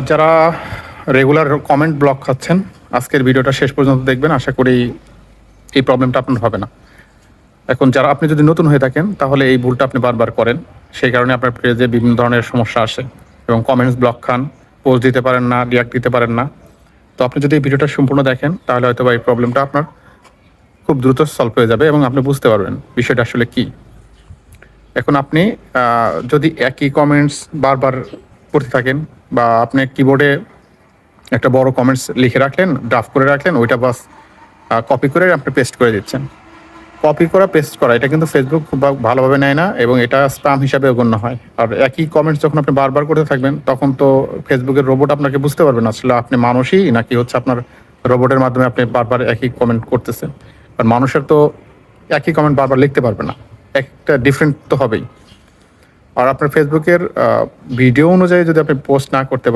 যারা regular comment block খাচ্ছেন, আজকের ভিডিওটা শেষ পর্যন্ত দেখবেন। আশা করি এই প্রবলেমটা আপনার হবে না। এখন যারা আপনি যদি নতুন হয়ে থাকেন তাহলে এই ভুলটা আপনি বারবার করেন, সেই কারণে আপনার পেজে বিভিন্ন ধরনের সমস্যা আসে এবং কমেন্টস ব্লক খান, পোস্ট দিতে পারেন না, রিয়াক্ট দিতে পারেন না। তো আপনি যদি এই ভিডিওটা সম্পূর্ণ দেখেন তাহলে হয়তো এই প্রবলেমটা আপনার খুব দ্রুত সলভ হয়ে যাবে এবং আপনি বুঝতে পারবেন বিষয়টা আসলে কী। এখন আপনি যদি একই কমেন্টস বারবার করতে থাকেন বা আপনি কিবোর্ডে একটা বড় কমেন্টস লিখে রাখলেন, ড্রাফট করে রাখলেন, ওইটা বাস কপি করে আপনি পেস্ট করে দিচ্ছেন। কপি করা পেস্ট করা এটা কিন্তু ফেসবুক খুব ভালোভাবে নেয় না এবং এটা স্প্যাম হিসাবে গণ্য হয়। আর একই কমেন্টস যখন আপনি বারবার করতে থাকবেন তখন তো ফেসবুকের রোবট আপনাকে বুঝতে পারবে না আসলে আপনি মানুষই নাকি হচ্ছে আপনার রোবটের মাধ্যমে আপনি বারবার একই কমেন্ট করতেছেন। আর মানুষের তো একই কমেন্ট বারবার লিখতে পারবে না, একটা ডিফারেন্ট তো হবেই। আর আপনার ফেসবুকের ভিডিও অনুযায়ী যদি আপনি পোস্ট না করতে পারেন